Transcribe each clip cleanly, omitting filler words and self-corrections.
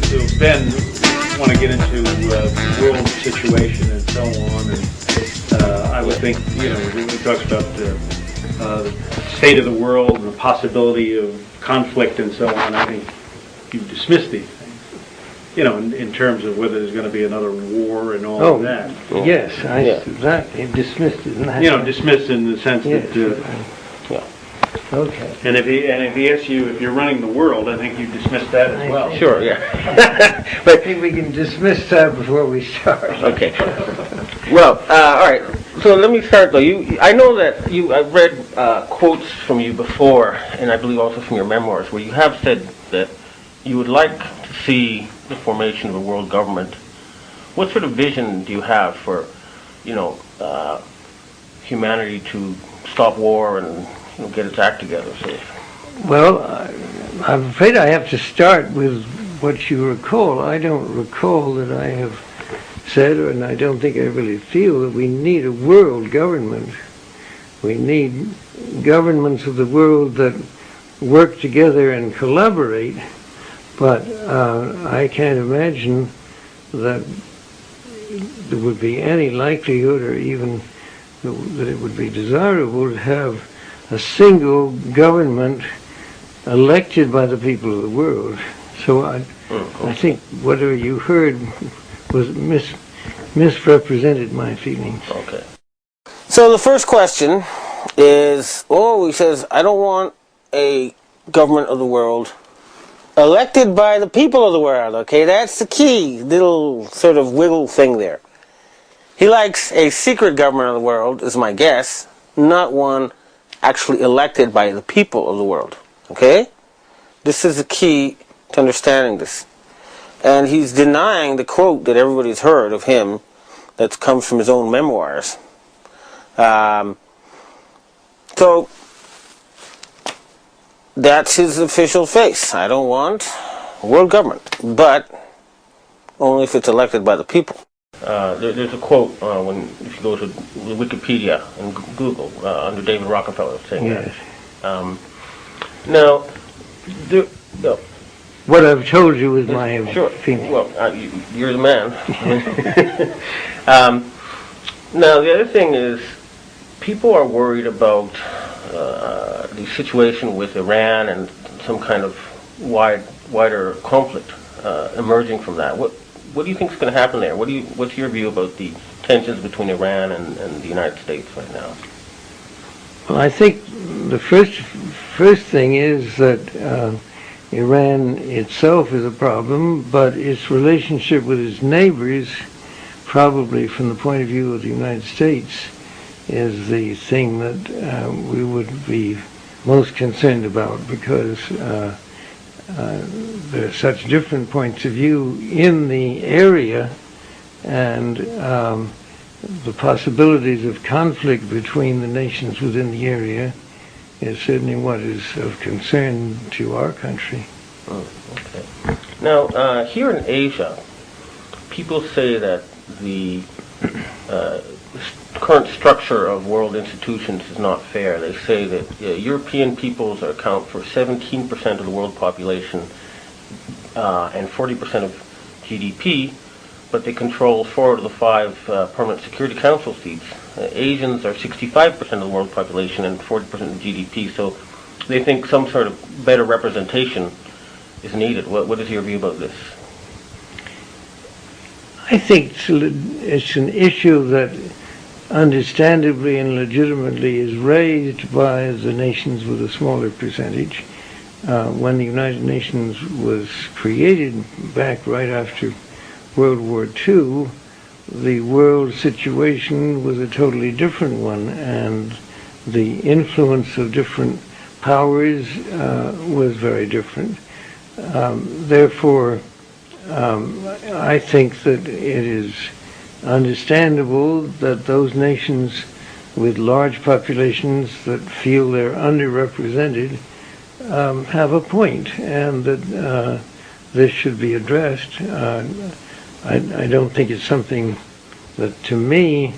so Ben want to get into world situation and so on, and I would think, when he talks about the state of the world and the possibility of conflict and so on, I think you dismiss these things, in terms of whether there's going to be another war and all of that. Yes, that dismissed it. Dismissed in the sense that. Okay. And if he asks you if you're running the world, I think you dismiss that as well. Sure, yeah. But I think we can dismiss that before we start. Okay. Well, all right. So let me start though. I know that I've read quotes from you before, and I believe also from your memoirs, where you have said that you would like to see the formation of a world government. What sort of vision do you have for, humanity to stop war and get its act together? So. Well, I'm afraid I have to start with what you recall. I don't recall that I have said, and I don't think I really feel, that we need a world government. We need governments of the world that work together and collaborate, but I can't imagine that there would be any likelihood or even that it would be desirable to have a single government elected by the people of the world. So I think whatever you heard was misrepresented my feelings. Okay. So the first question is, he says, I don't want a government of the world elected by the people of the world. Okay, that's the key little sort of wiggle thing there. He likes a secret government of the world, is my guess, not one actually elected by the people of the world. Okay? This is the key to understanding this. And he's denying the quote that everybody's heard of him that comes from his own memoirs. So that's his official face. I don't want a world government, but only if it's elected by the people. There's a quote if you go to Wikipedia and Google under David Rockefeller saying that. Now, what I've told you is my opinion. Well, you're the man. Now, the other thing is, people are worried about the situation with Iran and some kind of wider conflict emerging from that. What do you think is going to happen there? What's your view about the tensions between Iran and the United States right now? Well, I think the first thing is that Iran itself is a problem, but its relationship with its neighbors, probably from the point of view of the United States, is the thing that we would be most concerned about, because there are such different points of view in the area, and the possibilities of conflict between the nations within the area is certainly what is of concern to our country. Okay. Now, here in Asia, people say that the current structure of world institutions is not fair. They say that European peoples account for 17% of the world population and 40% of GDP, but they control 4 out of the 5 permanent Security Council seats. Asians are 65% of the world population and 40% of GDP, so they think some sort of better representation is needed. What is your view about this? I think it's an issue that understandably and legitimately is raised by the nations with a smaller percentage. When the United Nations was created back right after World War II, the world situation was a totally different one, and the influence of different powers was very different. Therefore, I think that it is understandable that those nations with large populations that feel they're underrepresented have a point, and that this should be addressed. I don't think it's something that, to me,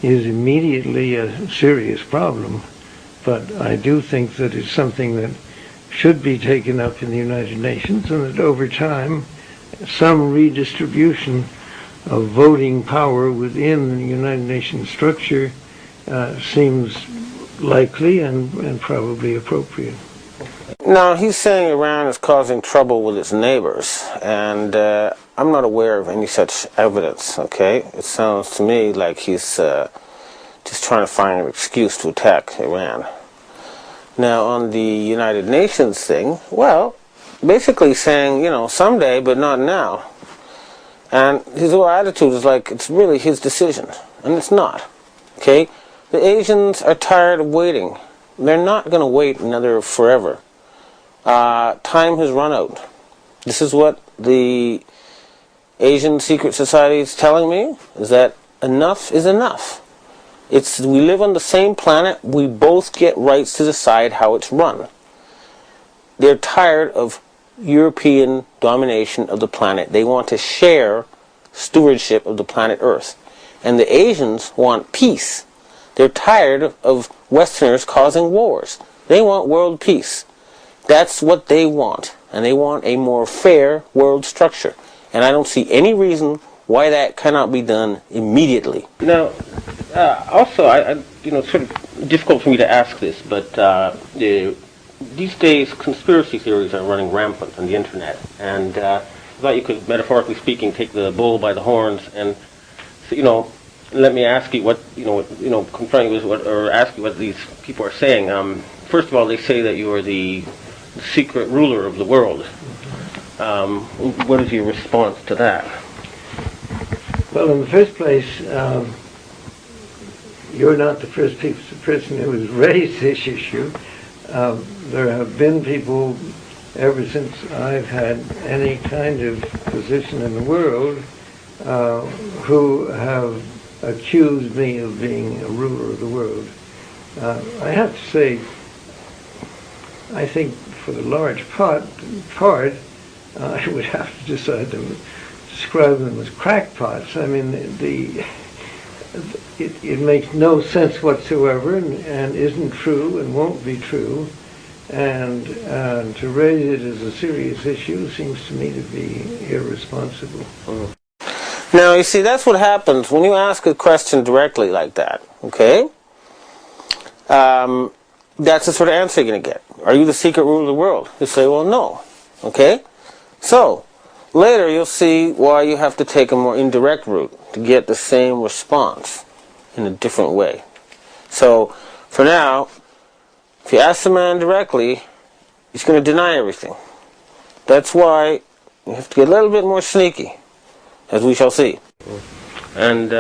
is immediately a serious problem, but I do think that it's something that should be taken up in the United Nations, and that over time some redistribution of voting power within the United Nations structure seems likely and probably appropriate. Now, he's saying Iran is causing trouble with its neighbors, and I'm not aware of any such evidence, okay? It sounds to me like he's just trying to find an excuse to attack Iran. Now, on the United Nations thing, well, basically saying, you know, someday, but not now. And his whole attitude is like, it's really his decision, and it's not, okay? The Asians are tired of waiting. They're not going to wait another forever. Time has run out. This is what the Asian Secret Society is telling me, is that enough is enough. We live on the same planet. We both get rights to decide how it's run. They're tired of European domination of the planet. They want to share stewardship of the planet Earth. And the Asians want peace. They're tired of Westerners causing wars. They want world peace. That's what they want. And they want a more fair world structure. And I don't see any reason why that cannot be done immediately. Now, also, it's sort of difficult for me to ask this, but these days conspiracy theories are running rampant on the internet. And I thought you could, metaphorically speaking, take the bull by the horns and, let me ask you confront you with or ask you what these people are saying. First of all, they say that you are the secret ruler of the world. What is your response to that? Well, in the first place, you're not the first person who has raised this issue. There have been people ever since I've had any kind of position in the world who have accused me of being a ruler of the world. I have to say, I think for the large part, I would have to describe them as crackpots. I mean, it makes no sense whatsoever and isn't true and won't be true. And to raise it as a serious issue seems to me to be irresponsible. Now, you see, that's what happens when you ask a question directly like that, okay? That's the sort of answer you're going to get. Are you the secret ruler of the world? You say, well, no, okay? So, later you'll see why you have to take a more indirect route to get the same response in a different way. So, for now, if you ask the man directly, he's going to deny everything. That's why you have to get a little bit more sneaky, as we shall see. And